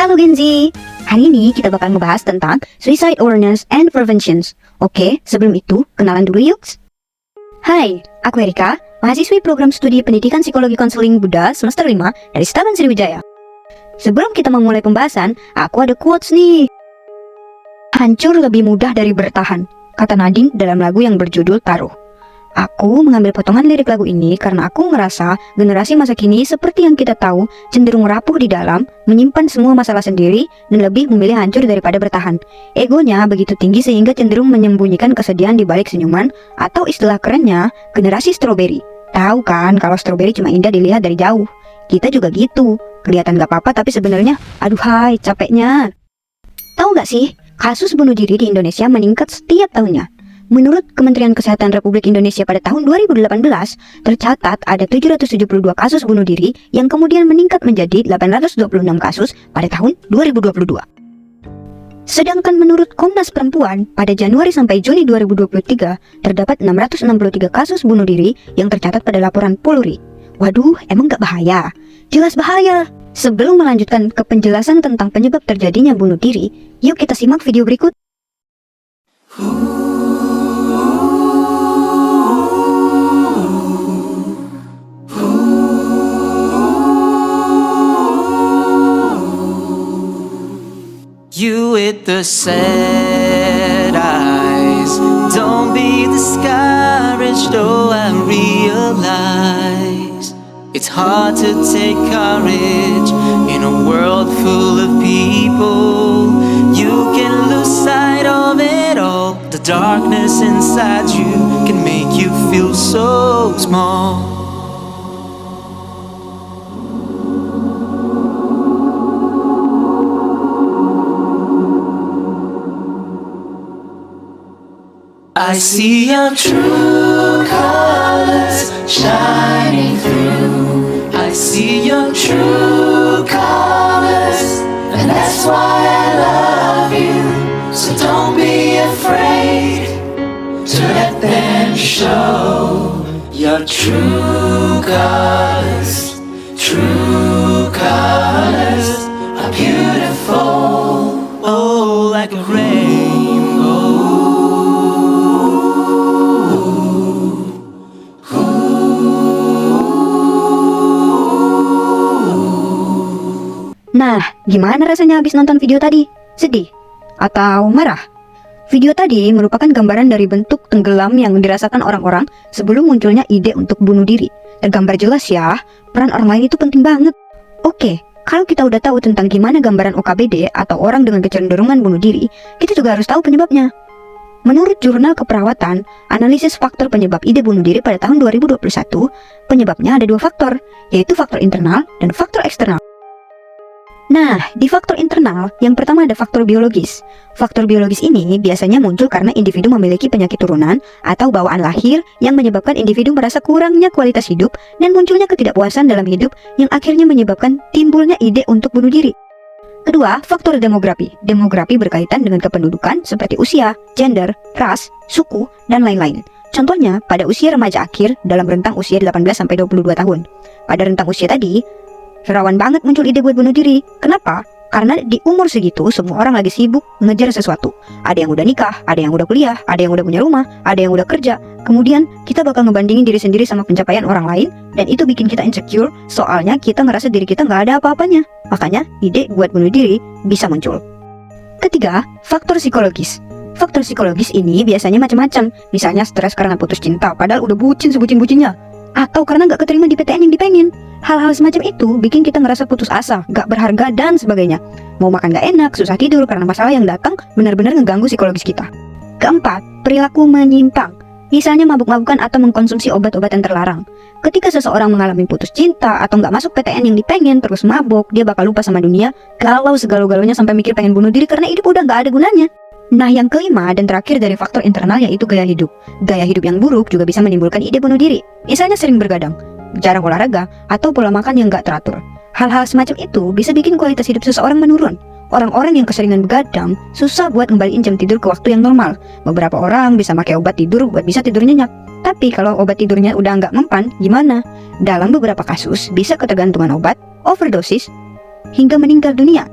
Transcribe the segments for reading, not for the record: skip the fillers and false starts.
Halo Gen Z, hari ini kita bakal ngebahas tentang Suicide Awareness and Preventions. Oke, sebelum itu, kenalan dulu yuk. Hai, aku Erika, mahasiswi program studi pendidikan psikologi konseling Buddha semester 5 dari Setaban Sriwijaya. Sebelum kita memulai pembahasan, aku ada quotes nih. Hancur lebih mudah dari bertahan, kata Nadine dalam lagu yang berjudul Taruh. Aku mengambil potongan lirik lagu ini karena aku ngerasa generasi masa kini seperti yang kita tahu cenderung rapuh di dalam, menyimpan semua masalah sendiri, dan lebih memilih hancur daripada bertahan. Egonya begitu tinggi sehingga cenderung menyembunyikan kesedihan di balik senyuman, atau istilah kerennya, generasi strawberry. Tahu kan kalau strawberry cuma indah dilihat dari jauh. Kita juga gitu, kelihatan gak apa-apa tapi sebenarnya, aduhai capeknya. Tahu gak sih, kasus bunuh diri di Indonesia meningkat setiap tahunnya. Menurut Kementerian Kesehatan Republik Indonesia pada tahun 2018, tercatat ada 772 kasus bunuh diri yang kemudian meningkat menjadi 826 kasus pada tahun 2022. Sedangkan menurut Komnas Perempuan, pada Januari sampai Juni 2023, terdapat 663 kasus bunuh diri yang tercatat pada laporan Polri. Waduh, emang gak bahaya? Jelas bahaya! Sebelum melanjutkan ke penjelasan tentang penyebab terjadinya bunuh diri, yuk kita simak video berikut. You with the sad eyes, don't be discouraged, oh I realize it's hard to take courage in a world full of people. You can lose sight of it all, the darkness inside you can make you feel so small. I see your true colors shining through. I see your true colors, and that's why I love you. So don't be afraid to let them show your true colors. True colors are beautiful, oh, like a rainbow. Nah, gimana rasanya habis nonton video tadi? Sedih? Atau marah? Video tadi merupakan gambaran dari bentuk tenggelam yang dirasakan orang-orang sebelum munculnya ide untuk bunuh diri. Tergambar jelas ya, peran orang lain itu penting banget. Oke, kalau kita udah tahu tentang gimana gambaran OKBD atau orang dengan kecenderungan bunuh diri, kita juga harus tahu penyebabnya. Menurut Jurnal Keperawatan, analisis faktor penyebab ide bunuh diri pada tahun 2021, penyebabnya ada 2 faktor, yaitu faktor internal dan faktor eksternal. Nah, di faktor internal, yang pertama ada faktor biologis. Faktor biologis ini biasanya muncul karena individu memiliki penyakit turunan atau bawaan lahir yang menyebabkan individu merasa kurangnya kualitas hidup dan munculnya ketidakpuasan dalam hidup yang akhirnya menyebabkan timbulnya ide untuk bunuh diri. Kedua, faktor demografi. Demografi berkaitan dengan kependudukan seperti usia, gender, ras, suku, dan lain-lain. Contohnya, pada usia remaja akhir dalam rentang usia 18-22 tahun. Pada rentang usia tadi, rawan banget muncul ide buat bunuh diri. Kenapa? Karena di umur segitu semua orang lagi sibuk ngejar sesuatu. Ada yang udah nikah, ada yang udah kuliah, ada yang udah punya rumah, ada yang udah kerja. Kemudian kita bakal ngebandingin diri sendiri sama pencapaian orang lain, dan itu bikin kita insecure, soalnya kita ngerasa diri kita nggak ada apa-apanya. Makanya ide buat bunuh diri bisa muncul. Ketiga, faktor psikologis. Faktor psikologis ini biasanya macam-macam. Misalnya stres karena putus cinta padahal udah bucin sebucin-bucinnya, atau karena gak keterima di PTN yang dipengen. Hal-hal semacam itu bikin kita ngerasa putus asa, gak berharga, dan sebagainya. Mau makan gak enak, susah tidur karena masalah yang datang benar-benar ngeganggu psikologis kita. Keempat, perilaku menyimpang. Misalnya mabuk-mabukan atau mengkonsumsi obat-obatan terlarang. Ketika seseorang mengalami putus cinta atau gak masuk PTN yang dipengen, terus mabuk, dia bakal lupa sama dunia, galau segalau-galaunya sampai mikir pengen bunuh diri karena hidup udah gak ada gunanya. Nah, yang kelima dan terakhir dari faktor internal yaitu gaya hidup. Gaya hidup yang buruk juga bisa menimbulkan ide bunuh diri. Misalnya sering bergadang, jarang olahraga, atau pola makan yang gak teratur. Hal-hal semacam itu bisa bikin kualitas hidup seseorang menurun. Orang-orang yang keseringan begadang susah buat ngembaliin jam tidur ke waktu yang normal. Beberapa orang bisa pakai obat tidur buat bisa tidur nyenyak. Tapi kalau obat tidurnya udah nggak mempan, gimana? Dalam beberapa kasus bisa ketergantungan obat, overdosis, hingga meninggal dunia.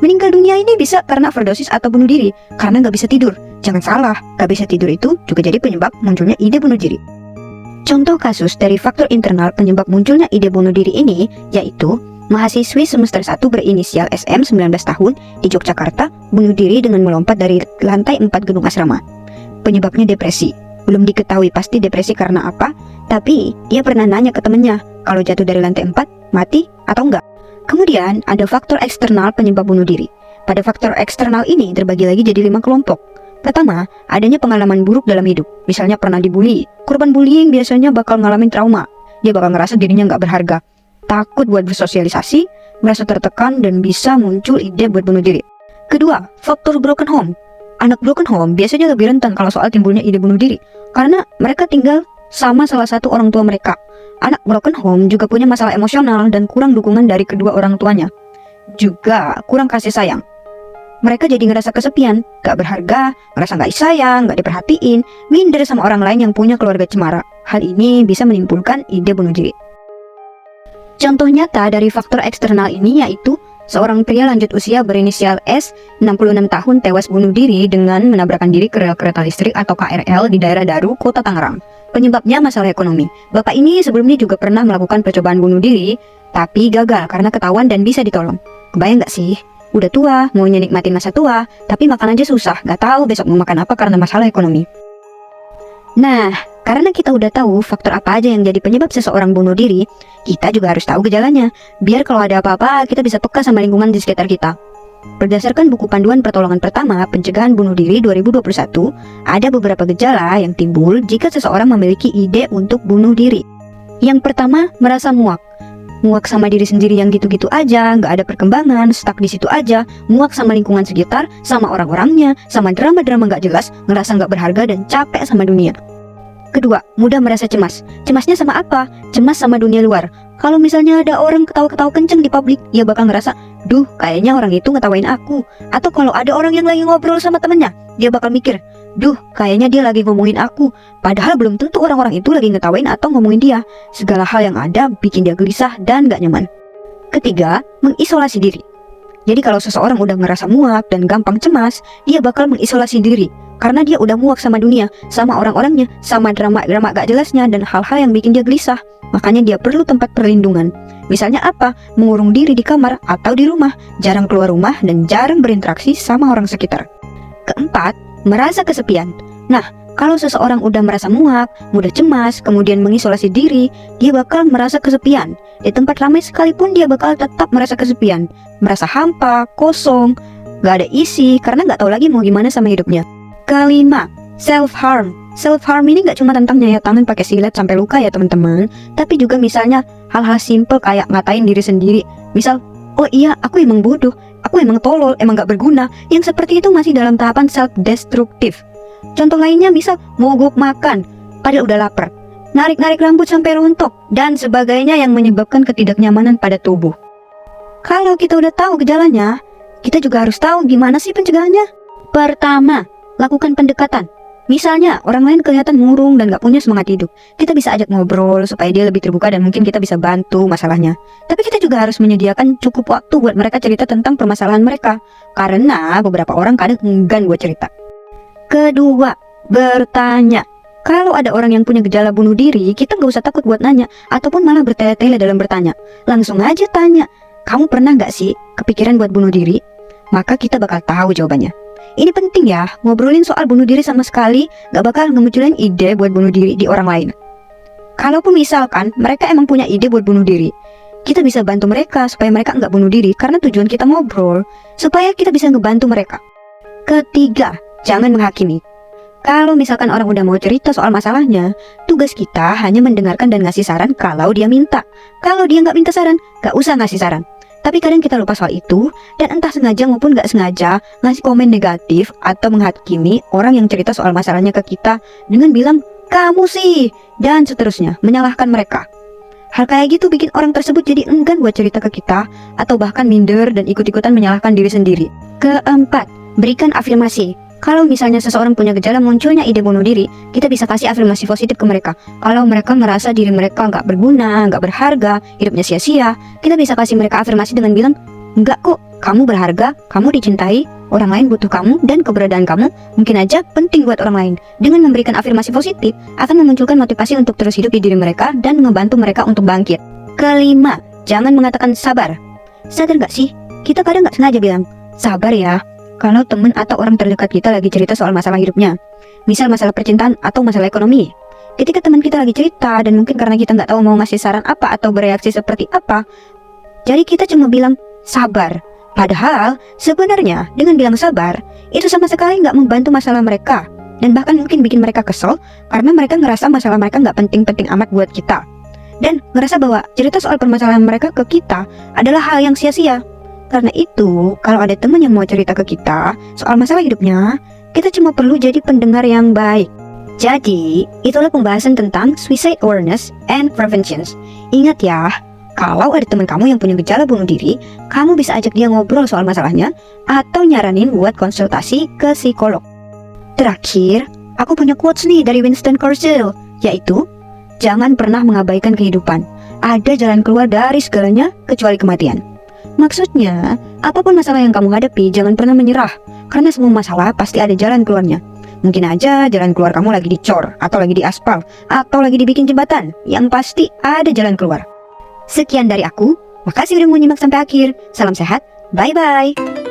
Meninggal dunia ini bisa karena overdosis atau bunuh diri, karena nggak bisa tidur. Jangan salah, nggak bisa tidur itu juga jadi penyebab munculnya ide bunuh diri. Contoh kasus dari faktor internal penyebab munculnya ide bunuh diri ini yaitu mahasiswi semester 1 berinisial SM 19 tahun di Yogyakarta bunuh diri dengan melompat dari lantai 4 gedung asrama. Penyebabnya depresi. Belum diketahui pasti depresi karena apa, tapi dia pernah nanya ke temennya kalau jatuh dari lantai 4 mati atau enggak. Kemudian ada faktor eksternal penyebab bunuh diri. Pada faktor eksternal ini terbagi lagi jadi 5 kelompok. Pertama, adanya pengalaman buruk dalam hidup. Misalnya pernah dibully. Korban bullying biasanya bakal ngalamin trauma. Dia bakal ngerasa dirinya nggak berharga, takut buat bersosialisasi, merasa tertekan, dan bisa muncul ide buat bunuh diri. Kedua, faktor broken home. Anak broken home biasanya lebih rentan kalau soal timbulnya ide bunuh diri, karena mereka tinggal sama salah satu orang tua mereka. Anak broken home juga punya masalah emosional dan kurang dukungan dari kedua orang tuanya. Juga kurang kasih sayang. Mereka jadi ngerasa kesepian, gak berharga, ngerasa gak disayang, gak diperhatiin, minder sama orang lain yang punya keluarga cemara. Hal ini bisa menimbulkan ide bunuh diri. Contoh nyata dari faktor eksternal ini yaitu seorang pria lanjut usia berinisial S, 66 tahun tewas bunuh diri dengan menabrakkan diri ke rel kereta listrik atau KRL di daerah Daru, Kota Tangerang. Penyebabnya masalah ekonomi. Bapak ini sebelumnya juga pernah melakukan percobaan bunuh diri, tapi gagal karena ketahuan dan bisa ditolong. Kebayang gak sih? Udah tua, maunya nikmatin masa tua, tapi makan aja susah, gak tahu besok mau makan apa karena masalah ekonomi. Nah, karena kita udah tahu faktor apa aja yang jadi penyebab seseorang bunuh diri, kita juga harus tahu gejalanya, biar kalau ada apa-apa kita bisa peka sama lingkungan di sekitar kita. Berdasarkan buku panduan pertolongan pertama pencegahan bunuh diri 2021, ada beberapa gejala yang timbul jika seseorang memiliki ide untuk bunuh diri. Yang pertama, merasa muak. Muak sama diri sendiri yang gitu-gitu aja, nggak ada perkembangan, stuck di situ aja, muak sama lingkungan sekitar, sama orang-orangnya, sama drama-drama nggak jelas, ngerasa nggak berharga dan capek sama dunia. Kedua, mudah merasa cemas. Cemasnya sama apa? Cemas sama dunia luar. Kalau misalnya ada orang ketawa-ketawa kenceng di publik, ia bakal ngerasa, duh, kayaknya orang itu ngetawain aku. Atau kalau ada orang yang lagi ngobrol sama temennya, dia bakal mikir, duh, kayaknya dia lagi ngomongin aku. Padahal belum tentu orang-orang itu lagi ngetawain atau ngomongin dia. Segala hal yang ada bikin dia gelisah dan gak nyaman. Ketiga, mengisolasi diri. Jadi kalau seseorang udah ngerasa muak dan gampang cemas, dia bakal mengisolasi diri. Karena dia udah muak sama dunia, sama orang-orangnya, sama drama-drama gak jelasnya, dan hal-hal yang bikin dia gelisah. Makanya dia perlu tempat perlindungan. Misalnya apa? Mengurung diri di kamar atau di rumah, jarang keluar rumah, dan jarang berinteraksi sama orang sekitar. Keempat, merasa kesepian. Nah, kalau seseorang udah merasa muak, mudah cemas, kemudian mengisolasi diri, dia bakal merasa kesepian. Di tempat ramai sekalipun dia bakal tetap merasa kesepian, merasa hampa, kosong, gak ada isi, karena gak tahu lagi mau gimana sama hidupnya. Kelima, self-harm. Self-harm ini gak cuma tentang nyayat tangan pakai silet sampai luka ya teman-teman, tapi juga misalnya hal-hal simple kayak ngatain diri sendiri. Misal, oh iya, aku emang bodoh, aku emang tolol, emang gak berguna. Yang seperti itu masih dalam tahapan self-destruktif. Contoh lainnya misal mogok makan, padahal udah lapar, narik-narik rambut sampai rontok, dan sebagainya yang menyebabkan ketidaknyamanan pada tubuh. Kalau kita udah tahu gejalanya, kita juga harus tahu gimana sih pencegahannya. Pertama, lakukan pendekatan. Misalnya, orang lain kelihatan murung dan gak punya semangat hidup. Kita bisa ajak ngobrol supaya dia lebih terbuka dan mungkin kita bisa bantu masalahnya. Tapi kita juga harus menyediakan cukup waktu buat mereka cerita tentang permasalahan mereka. Karena beberapa orang kadang enggan buat cerita. Kedua, bertanya. Kalau ada orang yang punya gejala bunuh diri, kita gak usah takut buat nanya, ataupun malah bertele-tele dalam bertanya. Langsung aja tanya, kamu pernah gak sih kepikiran buat bunuh diri? Maka kita bakal tahu jawabannya. Ini penting ya, ngobrolin soal bunuh diri sama sekali gak bakal ngemunculin ide buat bunuh diri di orang lain. Kalaupun misalkan mereka emang punya ide buat bunuh diri, kita bisa bantu mereka supaya mereka gak bunuh diri, karena tujuan kita ngobrol supaya kita bisa ngebantu mereka. Ketiga, jangan menghakimi. Kalau misalkan orang udah mau cerita soal masalahnya, tugas kita hanya mendengarkan dan ngasih saran kalau dia minta. Kalau dia gak minta saran, gak usah ngasih saran. Tapi kadang kita lupa soal itu, dan entah sengaja maupun gak sengaja ngasih komen negatif atau menghakimi orang yang cerita soal masalahnya ke kita dengan bilang, kamu sih, dan seterusnya, menyalahkan mereka. Hal kayak gitu bikin orang tersebut jadi enggan buat cerita ke kita, atau bahkan minder dan ikut-ikutan menyalahkan diri sendiri. Keempat, berikan afirmasi. Kalau misalnya seseorang punya gejala munculnya ide bunuh diri, kita bisa kasih afirmasi positif ke mereka. Kalau mereka merasa diri mereka gak berguna, gak berharga, hidupnya sia-sia, kita bisa kasih mereka afirmasi dengan bilang, Enggak kok, kamu berharga, kamu dicintai, orang lain butuh kamu, dan keberadaan kamu mungkin aja penting buat orang lain. Dengan memberikan afirmasi positif, akan memunculkan motivasi untuk terus hidup di diri mereka dan membantu mereka untuk bangkit. Kelima, jangan mengatakan sabar. Sadar gak sih, kita kadang gak sengaja bilang, sabar ya, kalau temen atau orang terdekat kita lagi cerita soal masalah hidupnya. Misal masalah percintaan atau masalah ekonomi. Ketika teman kita lagi cerita dan mungkin karena kita nggak tahu mau ngasih saran apa atau bereaksi seperti apa, jadi kita cuma bilang sabar. Padahal sebenarnya dengan bilang sabar itu sama sekali nggak membantu masalah mereka dan bahkan mungkin bikin mereka kesel karena mereka ngerasa masalah mereka nggak penting-penting amat buat kita dan ngerasa bahwa cerita soal permasalahan mereka ke kita adalah hal yang sia-sia. Karena itu kalau ada teman yang mau cerita ke kita soal masalah hidupnya, kita cuma perlu jadi pendengar yang baik. Jadi, itulah pembahasan tentang suicide awareness and prevention. Ingat ya, kalau ada teman kamu yang punya gejala bunuh diri, kamu bisa ajak dia ngobrol soal masalahnya atau nyaranin buat konsultasi ke psikolog. Terakhir, aku punya quotes nih dari Winston Churchill, yaitu, jangan pernah mengabaikan kehidupan. Ada jalan keluar dari segalanya kecuali kematian. Maksudnya, apapun masalah yang kamu hadapi, jangan pernah menyerah, karena semua masalah pasti ada jalan keluarnya. Mungkin aja jalan keluar kamu lagi dicor, atau lagi diaspal, atau lagi dibikin jembatan. Yang pasti ada jalan keluar. Sekian dari aku, makasih udah mau nyimak sampai akhir. Salam sehat, bye-bye.